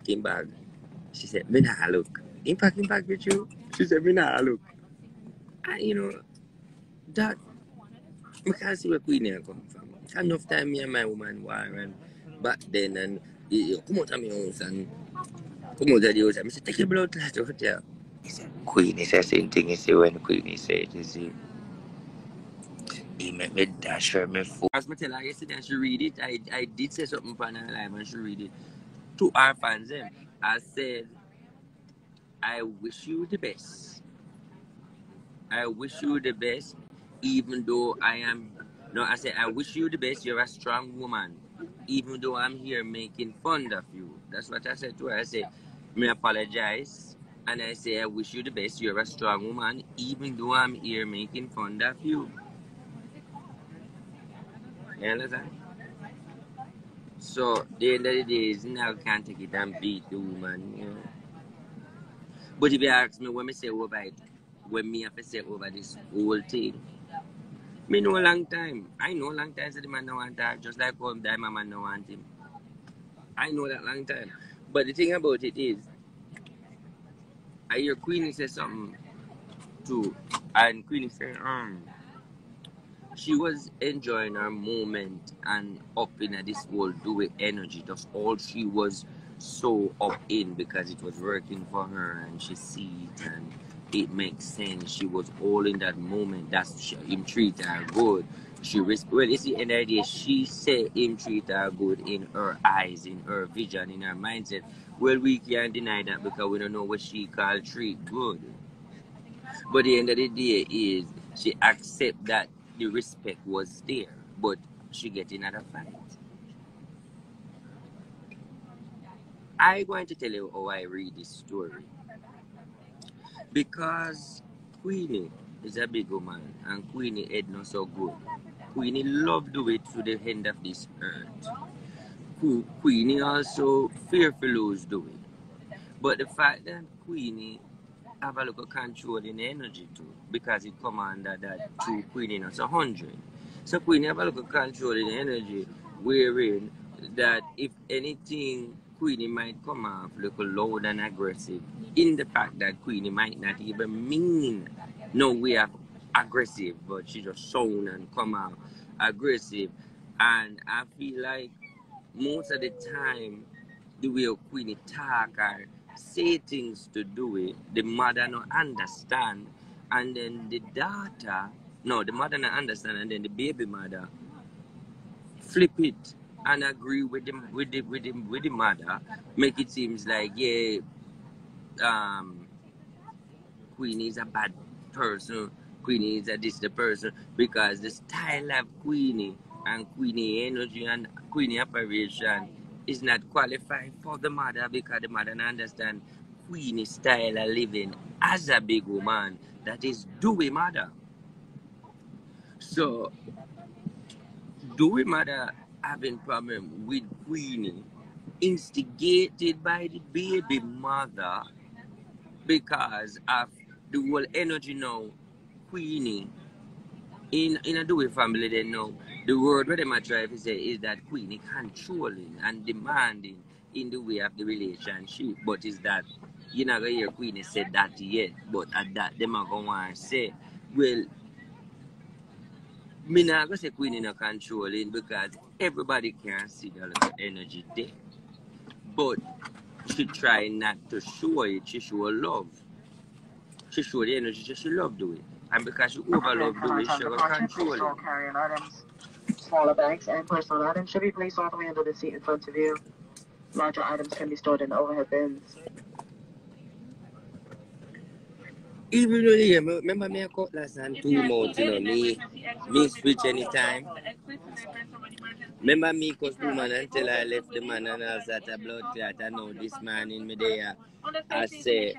packing bag. She said, me nah look. In packing bag with you? She said, me nah look. And you know, that, I can't see where Queenie come from. Enough time me and my woman war and back then and you come out of my house and come out of the house. I said, take your blood clot out there. He said, Queenie says same thing. He said, when Queenie said, you see, he make me dash her my phone. As I tell her yesterday and she read it, I did say something for her live and she read it. To our fans, I said, I wish you the best. I wish you the best, even though I am. No, I said, I wish you the best. You're a strong woman, even though I'm here making fun of you. That's what I said to her. I said, me apologize. And I say, I wish you the best. You're a strong woman, even though I'm here making fun of you. You understand? So, the end of the day is now can't take it and beat the woman, you know. But if you ask me when me say over it, when me have to say over this whole thing, me know a long time. I know a long time so the man don't want that, just like how die my man don't want him. I know that long time. But the thing about it is, I hear Queenie say something too, and Queenie say, she was enjoying her moment and up in this whole Dowey energy. That's all she was so up in because it was working for her and she see it and it makes sense. She was all in that moment. That's him treat her good. Well, you see, in the day, she said him treat her good in her eyes, in her vision, in her mindset. Well, we can't deny that because we don't know what she called treat good. But the end of the day is she accept that the respect was there, but she get in another fight. I'm going to tell you how I read this story. Because Queenie is a big woman and Queenie head not so good. Queenie love do it to the end of this earth. Queenie also fearful lose do it. But the fact that Queenie have a little control in the energy too, because it come under that 2 Queenie not 100. So Queenie have a little control in the energy, wherein that if anything, Queenie might come off a little loud and aggressive. In the fact that Queenie might not even mean no way of aggressive, but she just sound and come out aggressive. And I feel like most of the time, the way Queenie talk or say things to do it, the mother not understand, and then the daughter, no, the mother not understand, and then the baby mother flip it and agree with the mother, make it seems like Queenie is a bad person, Queenie is a this the person, because the style of Queenie and Queenie energy and Queenie operation is not qualified for the mother because the mother understand Queenie style of living as a big woman that is Dowey mother. So Dowey mother having problem with Queenie instigated by the baby mother because of the whole energy now Queenie in a Dowey family they know the word where they might try to say is that Queenie controlling and demanding in the way of the relationship, but is that you're not gonna hear Queenie said that yet, but at that them are gonna say, well, me not gonna say Queenie not controlling because everybody can see the little energy there. But she try not to show it, she show love. She show the energy, she love do it. And because she overlove do it, she will control it. Carrying items, smaller bags and personal items should be placed all the way under the seat in front of you. Larger items can be stored in overhead bins. Even though you remember me a cutlass and 2 months, me switch anytime. Remember me cause 2 months until I left the man and I was at a blood clot. I know this man in me there. I say,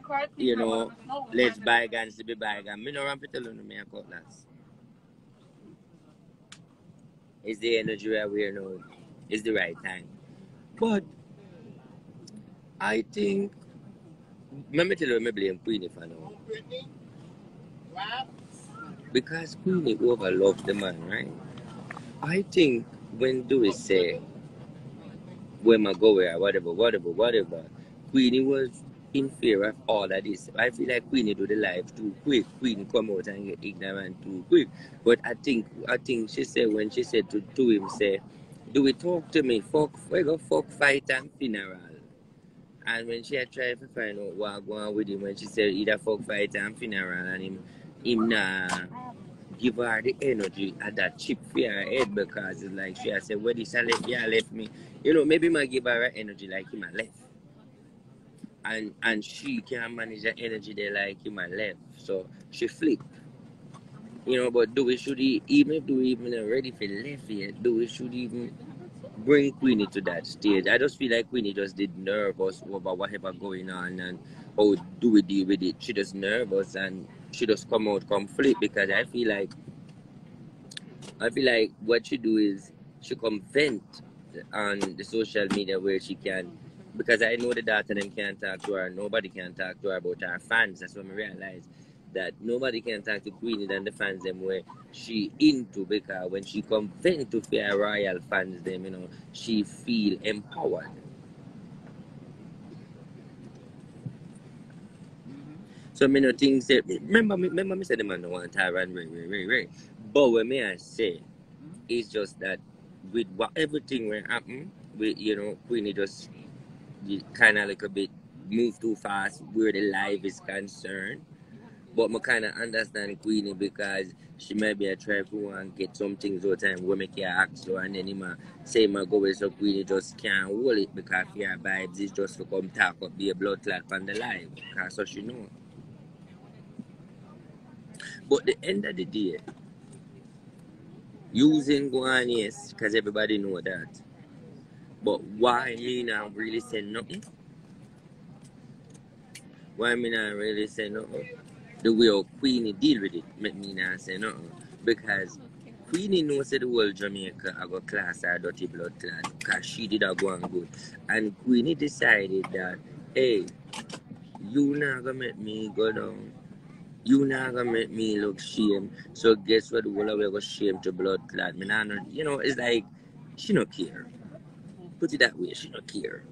let's bygones to be bygones. Me no want to tell you me a cutlass. It's the energy we wear now. It's the right time. But I think, let me tell you, I blame Queenie for now. Because Queenie overloves the man, right? I think when Dewey say, when I go where, whatever, Queenie was in fear of all of this. I feel like Queenie do the life too quick. Queenie come out and get ignorant too quick. But I think she said when she said to him, say, do we talk to me? Fuck, we go fuck fight and funeral. And when she had tried to find out what going on with him, when she said either fuck fight and funeral, and him nah give her the energy at that chip for her head, because it's like she had said, well, this I left, yeah, left me. You know, maybe might give her energy like him a left. And she can't manage the energy there like him a left. So she flip. You know, but do we should even if do we even ready for left yet, do we should even bring Queenie to that stage? I just feel like Queenie just did nervous over whatever going on, and how do we deal with it? She just nervous and she just come flip, because I feel like what she do is she come vent on the social media where she can, because I know the daughter them can't talk to her, nobody can talk to her about her fans. That's when I realize that nobody can talk to Queenie than the fans them where she into, because when she come vent to her royal fans them, you know, she feel empowered. So me no think say, remember me say the man no want to run right. But when me I say, it's just that with what everything will happen, with Queenie just kind of like a bit move too fast where the life is concerned. But I kind of understand Queenie, because she might be a try to and get some things all the time where make you ask her, and then he might say my go away, so Queenie just can't hold it, because your vibes is just to come talk up, be a blood clot on the live, because so she know. But the end of the day, using Guan, yes, because everybody know that. But why me not really say nothing? Why me not really say nothing? The way how Queenie deal with it make me not say nothing. Because Queenie knows that the whole Jamaica I got class her dirty blood class, because she did a go and good. And Queenie decided that, hey, you not gonna make me go down. You not gonna make me look shame. So guess what? The whole of we go shame to blood clot. Me nah, it's like she no care. Put it that way, she no care.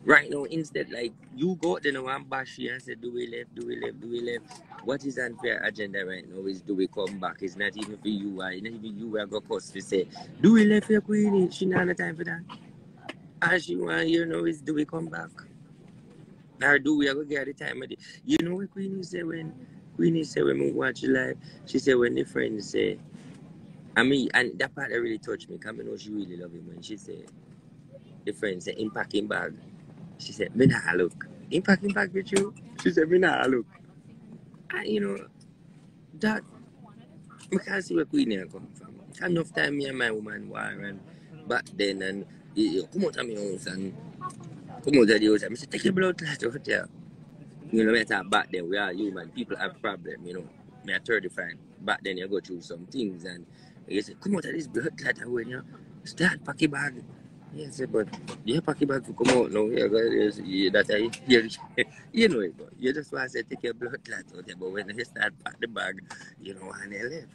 Right now, instead, like, you go out there now and bash you and say, do we left, do we left, do we left? What is unfair agenda right now is, do we come back? It's not even for you. It's not even you who are going to cuss to say, do we left your Queenie? She not have time for that. All she want to hear now is, do we come back? Or do we go get the time of the... You know what Queenie say when we watch live? She said when the friends say, I mean, and that part that really touched me, because I know she really love him when she said, the friend say, in packing bag. She said, me nah look. In packing bag with you? She said, me nah look. And that, I can't see where Queenie come from. Enough time me and my woman war, and back then, and come out of my house, and come out of the house, and I said, take your blood clot out there. Me talk back then, we are human. People have problems, Me at 35. Back then, you go through some things, and you say, come out of this blood clot when you start packing bag. Yes, but you pack your bag to come out now. That's how you know it. You just want to say take your blood clot out there, but when you start pack the bag, you don't want to left.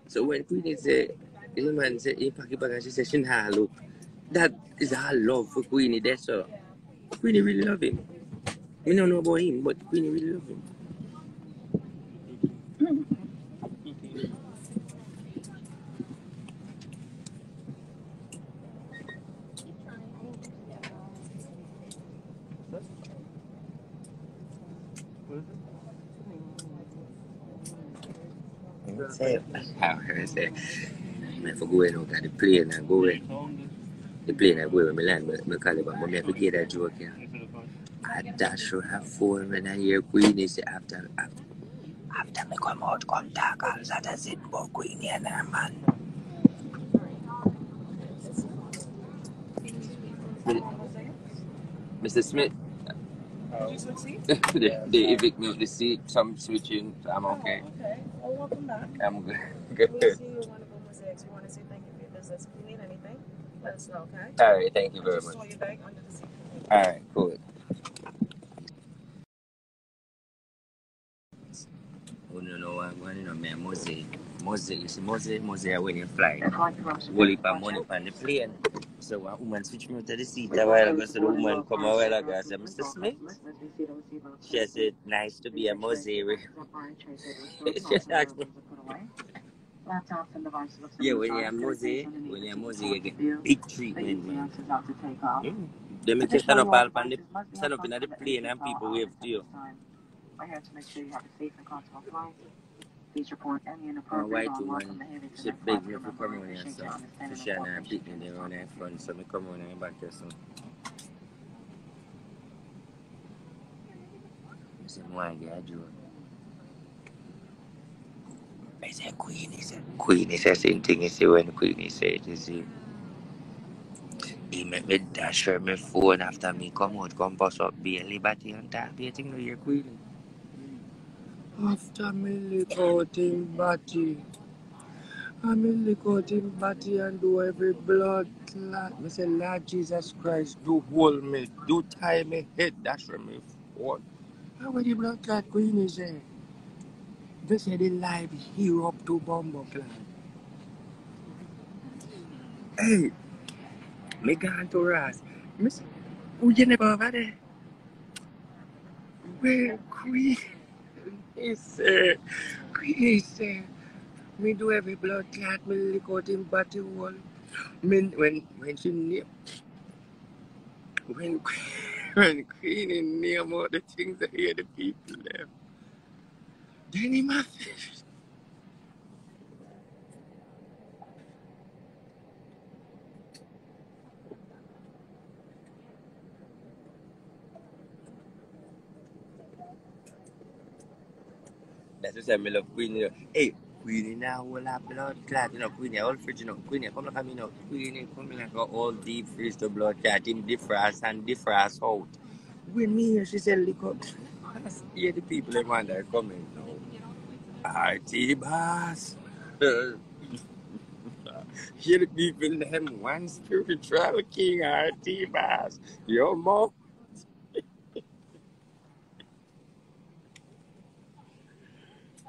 So when Queenie say, the man say, he pack your bag, and she says, she nah look. That is her love for Queenie. That's all. Queenie really love him. We don't know about him, but Queenie really love him. Say, how her say, I for go away now, got the plane and go away. The plane I go away, me land, me call it, but I forget that joke here. I dash her her phone when I hear Queenie say after me come out, come talk, all that I said about Queenie and her man. Mr. Smith, they evict me with the seat, some switching, so I'm okay. Oh, okay. Well, welcome back. I'm good. When you see one of them was X, we want to say thank you for your business. If you need anything, let us know, okay? All right, thank you very much. Just store your bag under the seat. All right, cool. Oh, no, I'm going to man, Mose, you see Mose when you fly. Only for money on the plane. So a woman switched me to the seat a while ago. So the woman come a while ago. I said, Mr. Smith? She said, nice to be a Mosaic. She asked me. Yeah, when you're a Mosaic, you get big treatment, man. They make you stand up in the plane and people wave to you. We're here to make sure you have a safe and comfortable flight. Please report any inappropriate or unwelcome behavior to she the begged flight me crew to come member. on We here, appreciate so your understanding she and and I cooperation beat me during there this on time. her front, so I come on here back here, so. I said, why get a joke? I said, Queenie said same thing, you see, when Queenie said, you see. He make me dash her my phone after me come out, come bust up Bailey Batty on top. You think no, you're Queenie? After me lick out him body, I me lick out him body and do every blood clot. Me say, Lord Jesus Christ, do hold me, do tie me head, dash her me phone. How would the blood clot Queenie say? They say the live hero up to Bumbo Clan. Hey, me gone to Ross. Miss, who you never over there? Where Queen? He said, Queen said, me do every blood clot, me lick out him body wall. When she name, when when Queen name out the things that hear the people there. Then he must. That's just me love Queenie. Hey, Queenie now will have blood clot. You know, Queenie, all fridge, you know, Queenie, come look at me now. Queenie, come in like all deep freeze the blood clot, him defrost and defrost out. When me here, she said, lick up. Hear the people in one that coming now. RT boss. Hear the people them one spiritual king, RT boss. Yo, mom.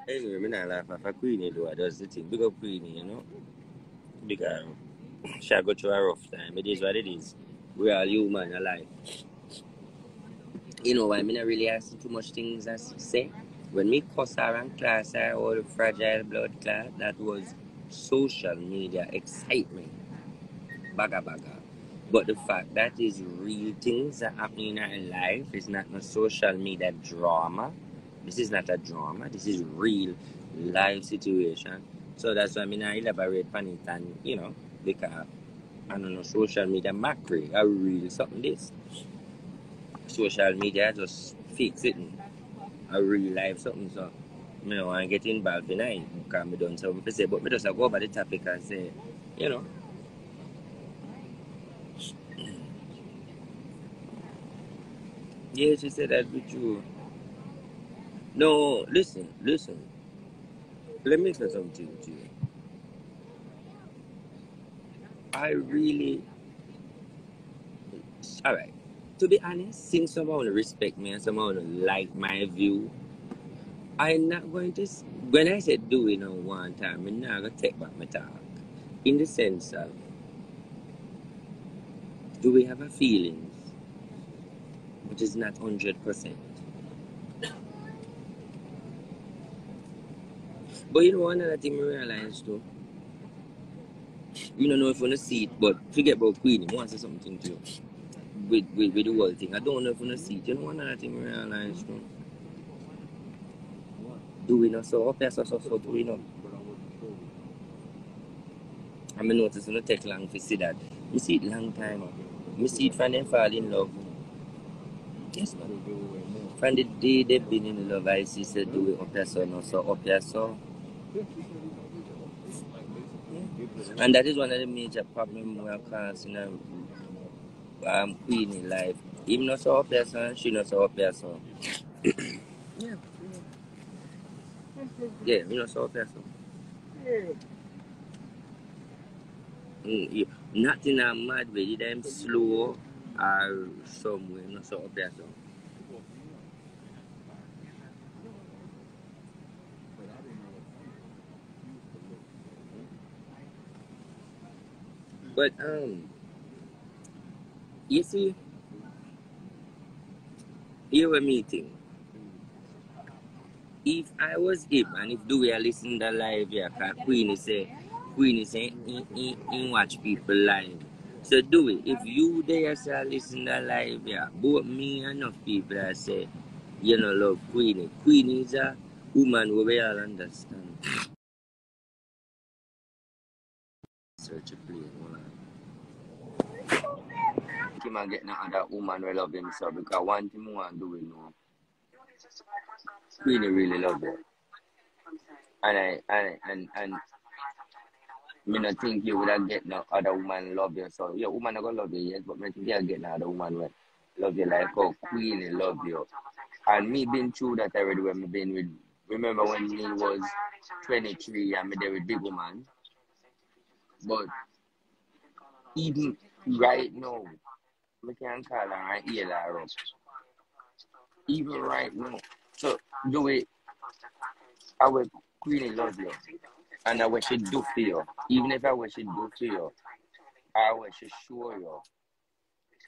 Anyway, me not laugh at Queenie though. That's the thing. Big up Queenie, you know. Because she go through a rough time. It is what it is. We are human alive. You know why me not really asking too much things as you say? When me cuss her and class her all the fragile blood clot, that was social media excitement. Baga baga. But the fact that is real things that happening in our life is not no social media drama. This is not a drama. This is real life situation. So that's why I mean I elaborate on it and because I don't know social media macro a real something this. Social media just fix it a real life something so I don't want to get involved in it because I don't something to say but I just go over the topic and say, you know. Yeah, she said that with you. No, listen. Let me say something to you. I really, alright. To be honest, since someone respect me and someone like my view, I'm not going to, when I said do it on one time, I'm not going to take back my talk. In the sense of, do we have a feelings, which is not 100%. But you know, another thing I realized too, you don't know if you want to see it, but forget about Queenie, I want to say something to you. With the whole thing. I don't know if you want to see it. You know, another thing I realized too. Do we not so up here, so do we not? I mean, notice it don't take long to see that. We see it long time. We see it from them fall in love. Yes, man. From the day they've been in love, I see say do it up here, so no, so up here, so. And that is one of the major problems we are causing Queenie life. Him not so up here, so, she not so up here, so. Yeah. Yeah, we not so up here, so. Not in a mad way, either I'm slow or somewhere, not so up here, so. But You see, here we're meeting. If I was him and if Dewey listen to live here, cause Queenie say in watch people live. So Dewey, if you there say listen to live here, both me and enough people that say you know love Queenie. Queenie is a woman who we all understand. Search a plane, him and get another woman we love him so because one thing we want Dewey know. Queenie really love it. And me not think you would have get no other woman love you. So your woman not gonna love you yes, but me think you get no other woman will love you like how Queenie love you. And me been through that already when me been with remember when me was 23 and me there with big woman. But even right now, me can call her and heal her up. Even right now. So the way I will Queenie love you. And I wish she do for you. Even if I wish she do for you, I wish she show you.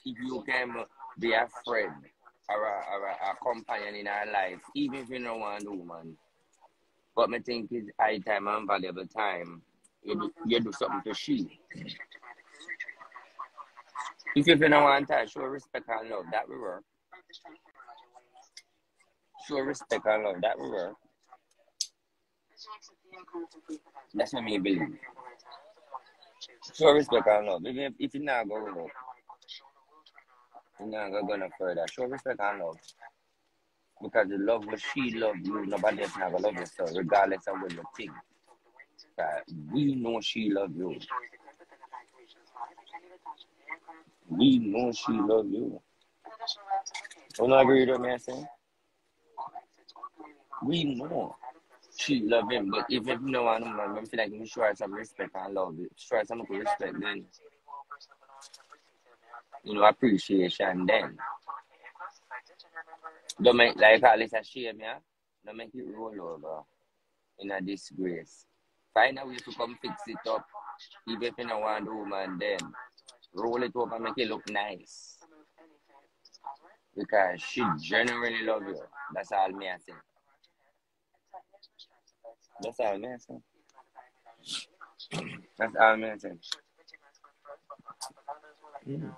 If you can be a friend or a companion in our life, even if you don't want a woman. But I think it's high time and valuable time. You do something to she. If you don't want her, show respect and love. That will work. Show respect and love. That will work. That's what me believe. Show respect and love. Even if you not go work, you're not going to go no further. Show respect and love. Because the love what she love you, nobody else not gonna love you, so regardless of what you think. We know she love you. We know she love you. Don't agree with me, I say? We know she love him, but if you know one man, I feel like you show her some respect and love it. Show her some respect, then appreciation then. Don't make like all this a shame, yeah? Don't make it roll over in a disgrace. Find a way to come fix it up. Even if you don't want the woman, then roll it over and make it look nice. Because she genuinely love you. That's all me I say. That's all me I say. That's all me I say. Mm.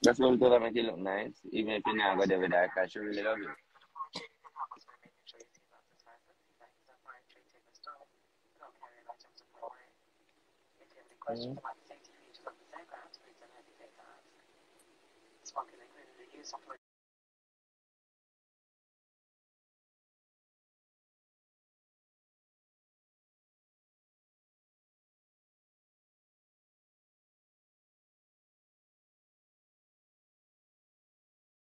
That's roll it over and make it look nice. Even if you're not going to do that, because she really love you. Mm.